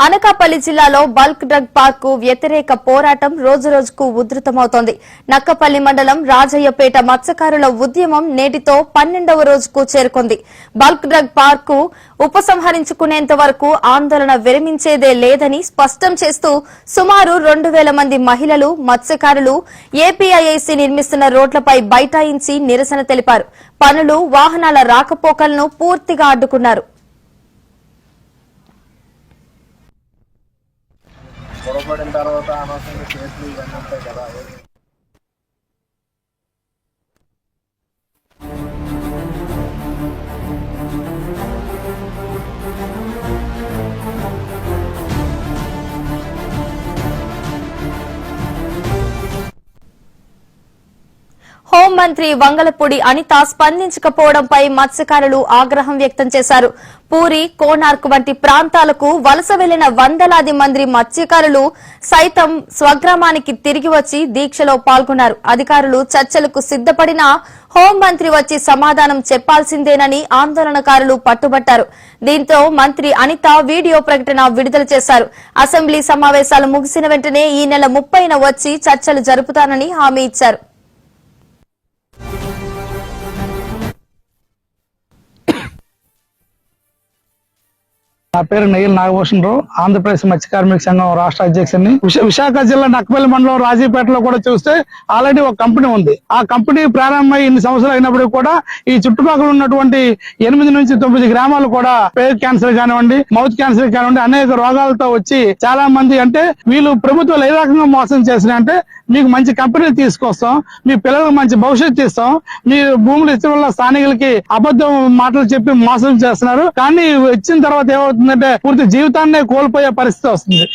అనకాపల్లి జిల్లాలో bulk drug park వ్యతిరేక పోరాటం రోజురోజుకు ఉధృతమవుతోంది. నక్కపల్లి మండలం రాజయ్యపేట మత్స్యకారుల ఉద్యమం నేటితో 12వ రోజుకు చేరుకుంది. బల్క్ డ్రగ్ పార్కు ఉపసంహరించుకునేంత వరకు ఆందోళన విరమించేదే లేదని స్పష్టం చేస్తూ సుమారు 2000 మంది మహిళలు, మత్స్యకారులు ఏపీఐఐసీ నిర్మిస్తున్న రోడ్లపై బైఠాయించి నిరసన తెలిపారు. పనులు, వాహనాల రాకపోకలను పూర్తిగా అడ్డుకున్నారు. గొడవపడిన తర్వాత అనవసరంగా కేసులు ఇవన్నీ ఉంటాయి కదా. హోంమంత్రి వంగలపూడి అనిత స్పందించకపోవడంపై మత్స్యకారులు ఆగ్రహం వ్యక్తం చేశారు. పూరి, కోనార్క్ వంటి ప్రాంతాలకు వలస వెళ్లిన వందలాది మంది మత్స్యకారులు సైతం స్వగ్రామానికి తిరిగి వచ్చి దీక్షలో పాల్గొన్నారు. అధికారులు చర్చలకు సిద్దపడినా హోంమంత్రి వచ్చి సమాధానం చెప్పాల్సిందేనని ఆందోళనకారులు పట్టుబట్టారు. దీంతో మంత్రి అనిత వీడియో ప్రకటన విడుదల చేశారు. అసెంబ్లీ సమావేశాలు ముగిసిన వెంటనే ఈ నెల 30న వచ్చి చర్చలు జరుపుతానని హామీ ఇచ్చారు. నా పేరు నెయ్యిల నాగభూషణరావు, ఆంధ్రప్రదేశ్ మత్స్య కార్మిక సంఘం రాష్ట్ర అధ్యక్షుడిని. విశాఖ జిల్లా నక్కపల్లి మండలం రాజీపేటలో కూడా చూస్తే ఆల్రెడీ ఒక కంపెనీ ఉంది. ఆ కంపెనీ ప్రారంభమై ఇన్ని సంవత్సరాలు అయినప్పటికీ కూడా ఈ చుట్టుపక్కల ఉన్నటువంటి 8 నుంచి 9 గ్రామాలు కూడా పేర్ క్యాన్సర్ కానివ్వండి, మౌత్ క్యాన్సర్ కానివ్వండి, అనేక రోగాలతో వచ్చి చాలా మంది, అంటే వీళ్ళు ప్రభుత్వాలు ఏ రకంగా మోసం చేసినా అంటే మీకు మంచి కంపెనీలు తీసుకొస్తాం, మీ పిల్లలకు మంచి భవిష్యత్తు ఇస్తాం, మీ భూములు ఇచ్చడం వల్ల స్థానికులకి అబద్ధం మాటలు చెప్పి మోసం చేస్తున్నారు. కానీ ఇచ్చిన తర్వాత ఏమవుతుందంటే పూర్తి జీవితాన్నే కోల్పోయే పరిస్థితి వస్తుంది.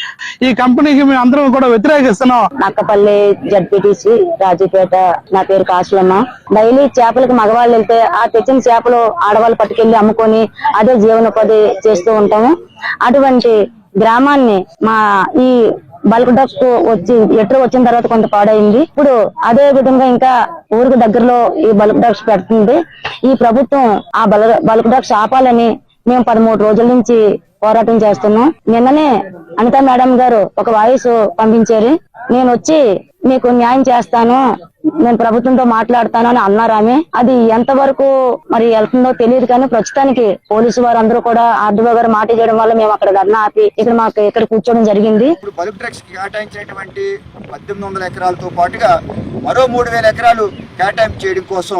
ఈ కంపెనీకి మేము అందరం కూడా వ్యతిరేకిస్తున్నాం. నక్కపల్లి జడ్పీటీసీ రాజీపేట. నా పేరు కాసులమ్మ. డైలీ చేపలకు మగవాళ్ళు వెళ్తే ఆ తెచ్చిన చేపలు ఆడవాళ్ళు పట్టుకెళ్లి అమ్ముకొని అదే జీవనోపాధి చేస్తూ ఉంటాము. అటువంటి గ్రామాన్ని మా ఈ బల్క్ డ్రగ్స్ వచ్చి ఎట్రు వచ్చిన తర్వాత కొంత పాడైంది. ఇప్పుడు అదే విధంగా ఇంకా ఊరికి దగ్గరలో ఈ బల్క్ డ్రగ్స్ పెడుతుంది. ఈ ప్రభుత్వం ఆ బల్క్ డ్రగ్స్ ఆపాలని మేము 13 రోజుల నుంచి పోరాటం చేస్తున్నాం. నిన్ననే అనిత మేడం గారు ఒక వాయిస్ పంపించారు. నేను వచ్చి మీకు న్యాయం చేస్తాను, నేను ప్రభుత్వంతో మాట్లాడతాను అని అన్నారు ఆమె. అది ఎంత వరకు మరి వెళ్తుందో తెలియదు. కానీ ప్రస్తుతానికి పోలీసు వారు అందరూ కూడా ఆర్డీఓ గారు మాట చేయడం వల్ల మేము అక్కడ ధర్నా ఆపి ఇక్కడ కూర్చోవడం జరిగింది. ఇప్పుడు బల్క్ డ్రగ్స్ కి కేటాయించినటువంటి 1800 ఎకరాలతో పాటుగా మరో 3000 ఎకరాలు కేటాయింపు చేయడం కోసం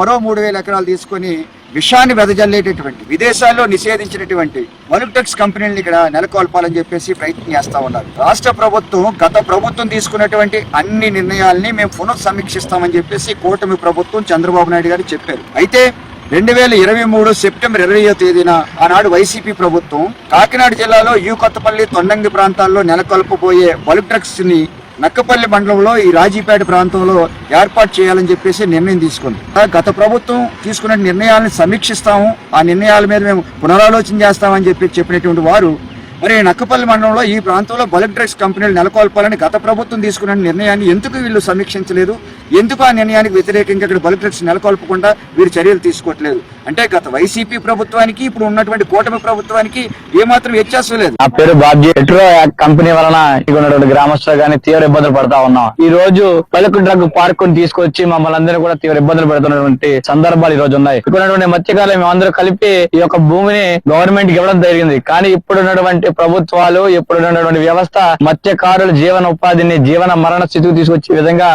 మరో 3000 ఎకరాలు తీసుకొని విషాన్ని వెదజల్లేటటువంటి విదేశాల్లో నిషేధించినటువంటి బల్క్ డ్రగ్స్ కంపెనీలను ఇక్కడ నెలకొల్పాలని చెప్పేసి ప్రయత్నం చేస్తా ఉన్నారు. రాష్ట్ర ప్రభుత్వం గత ప్రభుత్వం తీసుకున్నటువంటి అన్ని నిర్ణయాలని మేము పునఃసమీక్షిస్తామని చెప్పేసి కూటమి ప్రభుత్వం చంద్రబాబు నాయుడు గారు చెప్పారు. అయితే 2023 సెప్టెంబర్ 20వ తేదీన ఆనాడు వైసీపీ ప్రభుత్వం కాకినాడ జిల్లాలో కొత్తపల్లి, తొండంగి ప్రాంతాల్లో నెలకొల్పబోయే బల్క్ డ్రగ్స్ ని నక్కపల్లి మండలంలో ఈ రాజీపేట ప్రాంతంలో ఏర్పాటు చేయాలని చెప్పేసి నిర్ణయం తీసుకుంది. గత ప్రభుత్వం తీసుకున్న నిర్ణయాలను సమీక్షిస్తాము, ఆ నిర్ణయాల మీద మేము పునరాలోచన చేస్తామని చెప్పినటువంటి వారు మరి నక్కపల్లి మండలంలో ఈ ప్రాంతంలో బల్క్ డ్రగ్స్ కంపెనీలు నెలకొల్పాలని గత ప్రభుత్వం తీసుకున్న నిర్ణయాన్ని ఎందుకు వీళ్ళు సమీక్షించలేదు? ఎందుకు ఆ నిర్ణయానికి వ్యతిరేకంగా ఇక్కడ బల్క్ డ్రగ్స్ నెలకొల్పకుండా వీరు చర్యలు తీసుకోవట్లేదు? అంటే గత వైసీపీ ప్రభుత్వానికి ఇప్పుడు ఉన్నటువంటి కూటమి ప్రభుత్వానికి ఏమాత్రం వ్యత్యాసం లేదు. ఆ పేరు బాబ్జీ. ఎట్రో కంపెనీ వలన ఉన్నటువంటి గ్రామస్తులు కానీ తీవ్ర ఇబ్బందులు పడతా ఉన్నాం. ఈ రోజు బల్క్ డ్రగ్ పార్క్ తీసుకొచ్చి మమ్మల్ని అందరూ కూడా తీవ్ర ఇబ్బందులు పెడుతున్నటువంటి సందర్భాలు ఈ రోజు ఉన్నాయి. ఇక్కడ ఉన్నటువంటి మత్స్యకారులు మేమందరూ కలిపి ఈ యొక్క భూమిని గవర్నమెంట్ కి ఇవ్వడం జరిగింది. కానీ ఇప్పుడు ఉన్నటువంటి ప్రభుత్వాలు, ఇప్పుడున్నటువంటి వ్యవస్థ మత్స్యకారుల జీవన ఉపాధిని జీవన మరణ స్థితికి తీసుకొచ్చే విధంగా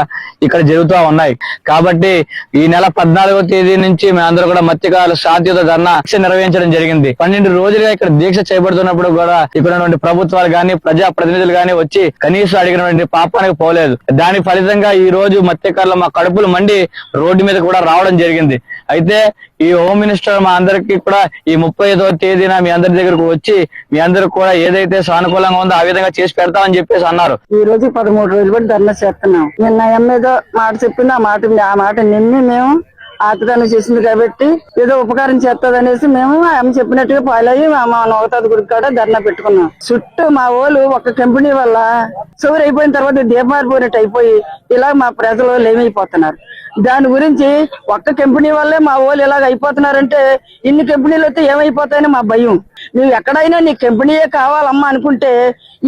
ఇక్కడ జరుగుతూ ఉన్నాయి. కాబట్టి ఈ నెల 14వ తేదీ నుంచి మేమందరూ కూడా మత్స్యకారుల శాంతియుత ధర్నా నిర్వహించడం జరిగింది. 12 రోజులుగా ఇక్కడ దీక్ష చేపడుతున్నప్పుడు కూడా ఇక్కడ ప్రభుత్వాలు గాని, ప్రజా ప్రతినిధులు గాని వచ్చి కనీసం అడిగినటువంటి పాపానికి పోలేదు. దాని ఫలితంగా ఈ రోజు మత్స్యకారులు మా కడుపులు మండి రోడ్డు మీద కూడా రావడం జరిగింది. అయితే ఈ హోమ్ మినిస్టర్ మా అందరికి కూడా ఈ 35వ తేదీన మీ అందరి దగ్గరకు వచ్చి మీ అందరికి కూడా ఏదైతే సానుకూలంగా ఉందో ఆ విధంగా చేసి పెడతామని చెప్పేసి అన్నారు. ఈ రోజు 13 రోజులు బట్టి ధర్నా చేస్తున్నాం. నిన్న ఏదో మాట చెప్పింది, ఆ మాట నిన్ను మేము ఆతగానే చేసింది కాబట్టి ఏదో ఉపకారం చేస్తుంది అనేసి మేము ఆమె చెప్పినట్టుగా ఫాలో అయ్యి మా నవతాత గుడి కాడ ధర్నా పెట్టుకున్నాం. చుట్టూ మా వాళ్ళు ఒక కంపెనీ వల్ల సౌరు అయిపోయిన తర్వాత దీపారిపోయినట్టు అయిపోయి ఇలా మా ప్రజలు లేమైపోతున్నారు. దాని గురించి ఒక్క కంపెనీ వల్లే మా వాళ్ళు ఇలాగ అయిపోతున్నారంటే ఇన్ని కంపెనీలు వస్తే ఏమైపోతాయని మా భయం. నువ్వు ఎక్కడైనా నీ కంపెనీయే కావాలమ్మా అనుకుంటే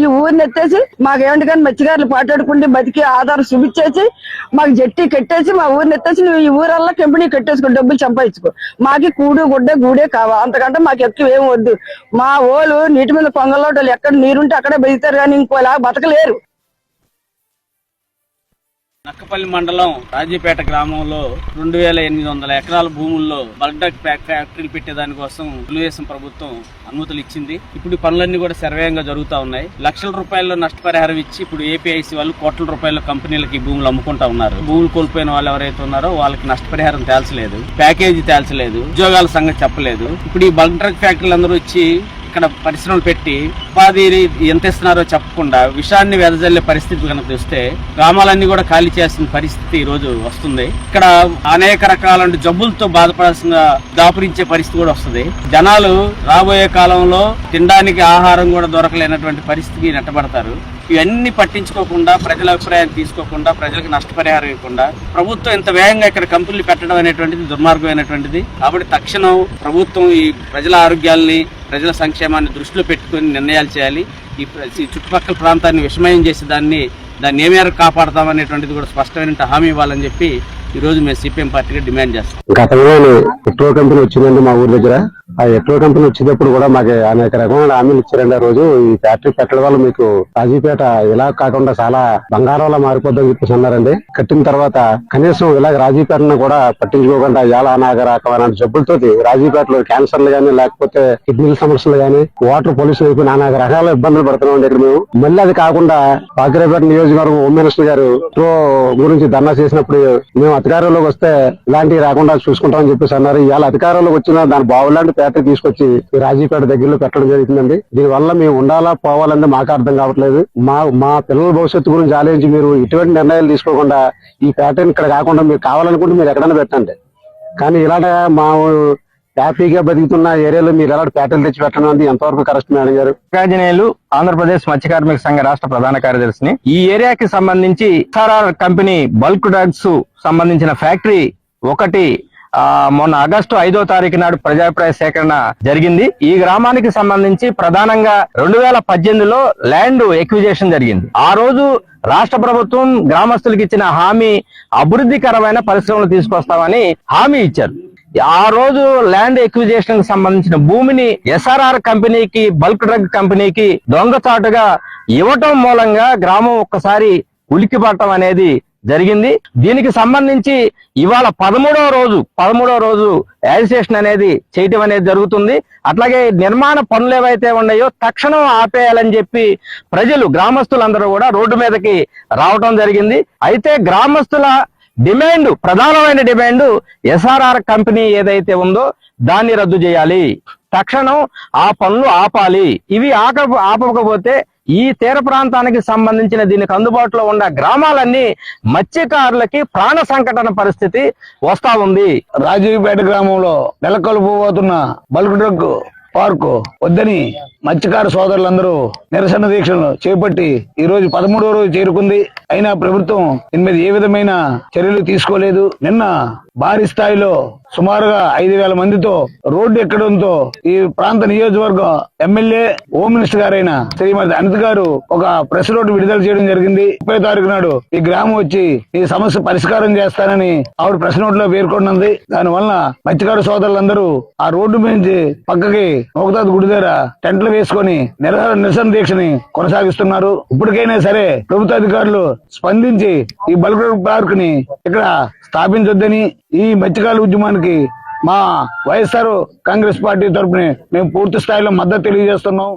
ఈ ఊరిని ఎత్తేసి మాకేమంటే కానీ మత్స్యకారులు పాటాడుకుంటే బతికి ఆధారం చూపించేసి మాకు జట్టి కట్టేసి మా ఊరిని ఎత్తేసి నువ్వు ఈ ఊరల్లా కంపెనీ కట్టేసుకో, డబ్బులు సంపాదించుకో. మాకి గూడే కావాలి, అంతకంటే మాకు ఎక్కువ ఏం వద్దు. మా ఓళ్ళు నీటి మీద కొంగలోటలు ఎక్కడ నీరుంటే అక్కడే బతుకుతారు కానీ ఇంకోలా బతకలేరు. నక్కపల్లి మండలం రాజీపేట గ్రామంలో 2800 ఎకరాల భూముల్లో బల్క్ డ్రగ్ ఫ్యాక్టరీలు పెట్టేదానికోసం తెలుగుదేశం ప్రభుత్వం అనుమతులు ఇచ్చింది. ఇప్పుడు పనులన్నీ కూడా సర్వేయంగా జరుగుతూ ఉన్నాయి. లక్షల రూపాయల్లో నష్టపరిహారం ఇచ్చి ఇప్పుడు ఏపీఐసి వాళ్ళు కోట్ల రూపాయల కంపెనీలకి భూములు అమ్ముకుంటా ఉన్నారు. భూములు కోల్పోయిన వాళ్ళు ఎవరైతే ఉన్నారో వాళ్ళకి నష్టపరిహారం తేల్చలేదు, ప్యాకేజీ తేల్చలేదు, ఉద్యోగాల సంగతి చెప్పలేదు. ఇప్పుడు ఈ బల్క్ డ్రగ్ ఫ్యాక్టరీలు అందరూ వచ్చి ఇక్కడ పరిశ్రమలు పెట్టి ఉపాధి ఎంత ఇస్తున్నారో చెప్పకుండా విషాన్ని వెదజల్లే పరిస్థితి కనుక చూస్తే గ్రామాలన్నీ కూడా ఖాళీ చేసిన పరిస్థితి ఈ రోజు వస్తుంది. ఇక్కడ అనేక రకాల జబ్బులతో బాధపడాల్సిన దాపురించే పరిస్థితి కూడా వస్తుంది. జనాలు రాబోయే కాలంలో తినడానికి ఆహారం కూడా దొరకలేనటువంటి పరిస్థితికి నెట్టబడతారు. ఇవన్నీ పట్టించుకోకుండా, ప్రజల అభిప్రాయాన్ని తీసుకోకుండా, ప్రజలకు నష్టపరిహారం ఇవ్వకుండా ప్రభుత్వం ఇంత వేగంగా ఇక్కడ కంపెనీలు పెట్టడం అనేటువంటిది దుర్మార్గమైనటువంటిది. కాబట్టి తక్షణం ప్రభుత్వం ఈ ప్రజల ఆరోగ్యాల్ని, ప్రజల సంక్షేమాన్ని దృష్టిలో పెట్టుకుని నిర్ణయాలు చేయాలి. ఈ చుట్టుపక్కల ప్రాంతాన్ని విషమయం చేసి దాన్ని ఏ మేరకు కాపాడతామనేటువంటిది కూడా స్పష్టమైన హామీ ఇవ్వాలని చెప్పి ఈ రోజు మేము సిపిఎం పార్టీగా డిమాండ్ చేస్తాం. గతంలో ఎట్రో కంపెనీ వచ్చిందండి మా ఊరి దగ్గర. ఆ ఎట్రో కంపెనీ వచ్చేటప్పుడు కూడా మాకు అనేక రకమైన హామీలు ఇచ్చారండి. ఆ రోజు ఈ ఫ్యాక్టరీ పెట్టడం వల్ల మీకు రాజీపేట ఇలా కాకుండా చాలా బంగారంలా మారిపోద్దని చెప్పేసి అన్నారండి. కట్టిన తర్వాత కనీసం ఇలాగ రాజీపేటను కూడా పట్టించుకోకుండా ఇలా రకమైన జబ్బులతో రాజీపేటలో క్యాన్సర్లు గానీ, లేకపోతే కిడ్నీల సమస్యలు గానీ, వాటర్ పొల్యూషన్ అయిపోయి నానా రకాల ఇబ్బందులు పడుతున్నాం ఇక్కడ మేము. మళ్ళీ అది కాకుండా పాకిరేపేట నియోజకవర్గం హోమ్ మినిస్టర్ గారు ఎట్రో గురించి ధర్నా చేసినప్పుడు మేము అధికారంలోకి వస్తే ఇలాంటివి రాకుండా చూసుకుంటామని చెప్పేసి అన్నారు. ఇవాళ అధికారంలోకి వచ్చిన దాని బావులాంటి ఫ్యాక్టరీ తీసుకొచ్చి ఈ రాజీపేట దగ్గరలో పెట్టడం జరుగుతుందండి. దీనివల్ల మేము ఉండాలా పోవాలంటే మాకు అర్థం కావట్లేదు. మా పిల్లల భవిష్యత్తు గురించి ఆలోచించి మీరు ఇటువంటి నిర్ణయాలు తీసుకోకుండా ఈ ఫ్యాక్టరీని ఇక్కడ కాకుండా మీరు కావాలనుకుంటే మీరు ఎక్కడైనా పెట్టండి. కానీ ఇలాంటి మా హ్యాపీగా బతుకుతున్న ఏరియాలో మీరు ఎలాంటి ఫ్యాక్టరీలు తెచ్చి పెట్టడం అనేది ఎంతవరకు కరెక్ట్ మేడం గారు? ఆంజనేయులు, ఆంధ్రప్రదేశ్ మత్స్య కార్మిక సంఘ రాష్ట్ర ప్రధాన కార్యదర్శిని. ఈ ఏరియాకి సంబంధించి ఎస్ఆర్ఆర్ కంపెనీ బల్క్ డ్రగ్స్ సంబంధించిన ఫ్యాక్టరీ ఒకటి మొన్న ఆగస్టు 5వ తారీఖు నాడు ప్రజాభిప్రాయ సేకరణ జరిగింది. ఈ గ్రామానికి సంబంధించి ప్రధానంగా 2018లో ల్యాండ్ ఎక్విజేషన్ జరిగింది. ఆ రోజు రాష్ట్ర ప్రభుత్వం గ్రామస్తులకు ఇచ్చిన హామీ అభివృద్ధికరమైన పరిశ్రమలు తీసుకొస్తామని హామీ ఇచ్చారు. ఆ రోజు ల్యాండ్ ఎక్విజేషన్ కి సంబంధించిన భూమిని ఎస్ఆర్ఆర్ కంపెనీకి, బల్క్ డ్రగ్ కంపెనీకి దొంగచాటుగా ఇవ్వటం మూలంగా గ్రామం ఒక్కసారి ఉలిక్కిపడటం అనేది జరిగింది. దీనికి సంబంధించి ఇవాళ 13వ రోజు యాజిటేషన్ అనేది చేయటం అనేది జరుగుతుంది. అట్లాగే నిర్మాణ పనులు ఏవైతే ఉన్నాయో తక్షణం ఆపేయాలని చెప్పి గ్రామస్తులందరూ కూడా రోడ్డు మీదకి రావటం జరిగింది. అయితే గ్రామస్తుల డిమాండ్, ప్రధానమైన డిమాండ్ ఎస్ఆర్ఆర్ కంపెనీ ఏదైతే ఉందో దాన్ని రద్దు చేయాలి, తక్షణం ఆ పనులు ఆపాలి. ఇవి ఆపకపోతే ఈ తీర ప్రాంతానికి సంబంధించిన దీనికి అందుబాటులో ఉన్న గ్రామాలన్నీ మత్స్యకారులకి ప్రాణ సంకటన పరిస్థితి వస్తా ఉంది. రాజీపేట గ్రామంలో నెలకొల్పోతున్న బల్క్ డ్రగ్ పార్కు వద్దని మత్స్యకార సోదరులందరూ నిరసన దీక్షలు చేపట్టి ఈ రోజు 13వ రోజు చేరుకుంది. అయినా ప్రభుత్వం దీని మీద ఏ విధమైన చర్యలు తీసుకోలేదు. నిన్న భారీ స్థాయిలో సుమారుగా 5,000 మందితో రోడ్డు ఎక్కడంతో ఈ ప్రాంత నియోజకవర్గం ఎమ్మెల్యే హోమ్ మినిస్టర్ గారైన శ్రీమతి అనిత గారు ఒక ప్రెస్ నోట్ విడుదల చేయడం జరిగింది. 30వ తారీఖు నాడు ఈ గ్రామం వచ్చి ఈ సమస్య పరిష్కారం చేస్తానని ఆవిడ ప్రెస్ నోట్ లో పేర్కొన్నది. దాని వలన మత్స్యకార సోదరులందరూ ఆ రోడ్డు నుంచి పక్కకి నోకతాత గుడి దగ్గర టెంట్లు వేసుకొని నిరసన దీక్షని కొనసాగిస్తున్నారు. ఇప్పటికైనా సరే ప్రభుత్వ అధికారులు స్పందించి ఈ బల్క్ డ్రగ్ పార్క్ ని ఇక్కడ స్థాపించొద్దని, ఈ మత్స్యకారుల ఉద్యమానికి మా వైఎస్ఆర్ కాంగ్రెస్ పార్టీ తరఫున మేము పూర్తి స్థాయిలో మద్దతు తెలియజేస్తున్నాం.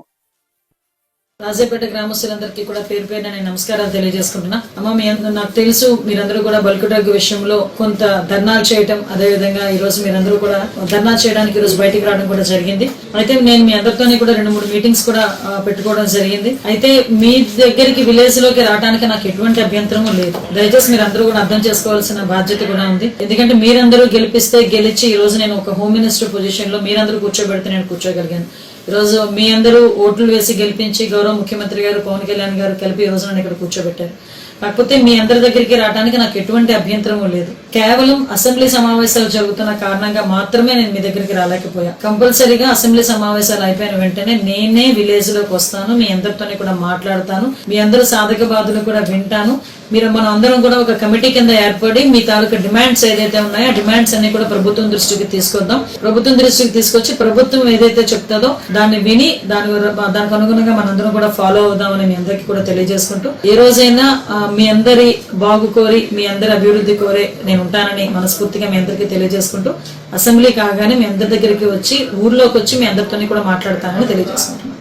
రాజాపేట గ్రామస్తులందరికీ కూడా పేరు పేరున నేను నమస్కారాలు తెలియజేసుకుంటున్నా. అమ్మ మీ నాకు తెలుసు మీరందరూ కూడా బల్క్ డ్రగ్ విషయంలో కొంత ధర్నాలు చేయటం, అదేవిధంగా ఈ రోజు మీరందరూ కూడా ధర్నా చేయడానికి ఈ రోజు బయటికి రావడం కూడా జరిగింది. అయితే నేను మీ అందరితోనే కూడా 2-3 మీటింగ్స్ కూడా పెట్టుకోవడం జరిగింది. అయితే మీ దగ్గరికి విలేజ్ లోకి రావడానికి నాకు ఎటువంటి అభ్యంతరము లేదు. దయచేసి మీరందరూ కూడా అర్థం చేసుకోవాల్సిన బాధ్యత కూడా ఉంది. ఎందుకంటే మీరందరూ గెలిచి ఈ రోజు నేను ఒక హోమ్ మినిస్టర్ పొజిషన్ లో మీరందరూ కూర్చోబెడితే నేను కూర్చోగలిగాను. ఈ రోజు మీ అందరూ ఓట్లు వేసి గెలిపించి గౌరవ ముఖ్యమంత్రి గారు పవన్ కళ్యాణ్ గారు కలిపి ఈ రోజు నన్ను ఇక్కడ కూర్చోబెట్టారు. కాకపోతే మీ అందరి దగ్గరికి రావడానికి నాకు ఎటువంటి అభ్యంతరము లేదు. కేవలం అసెంబ్లీ సమావేశాలు జరుగుతున్న కారణంగా మాత్రమే నేను మీ దగ్గరికి రాలేకపోయా. కంపల్సరీగా అసెంబ్లీ సమావేశాలు అయిపోయిన వెంటనే నేనే విలేజ్ లోకి వస్తాను, మీ అందరితోనే కూడా మాట్లాడతాను, మీ అందరూ సాధక బాధలు కూడా వింటాను. మనం అందరం కూడా ఒక కమిటీ కింద ఏర్పడి మీ తాలూకా డిమాండ్స్ ఏదైతే ఉన్నాయో ఆ డిమాండ్స్ అన్ని కూడా ప్రభుత్వం దృష్టికి తీసుకొద్దాం. ప్రభుత్వం దృష్టికి తీసుకొచ్చి ప్రభుత్వం ఏదైతే చెప్తుందో దాన్ని విని దానికి అనుగుణంగా మనందరం కూడా ఫాలో అవుదామని మీ అందరికీ కూడా తెలియజేసుకుంటూ, ఏ రోజైనా మీ అందరి బాగు కోరి మీ అందరి అభివృద్ధి కోరే నేను ఉంటానని మనస్ఫూర్తిగా మీ అందరికీ తెలియజేసుకుంటూ, అసెంబ్లీ కాగానే మీ అందరి దగ్గరికి వచ్చి ఊర్లోకి వచ్చి మీ అందరితోని కూడా మాట్లాడతానని తెలియజేసుకుంటున్నాను.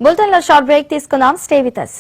బులెటిన్ లో షార్ట్ బ్రేక్ తీసుకుందాం. Stay with us.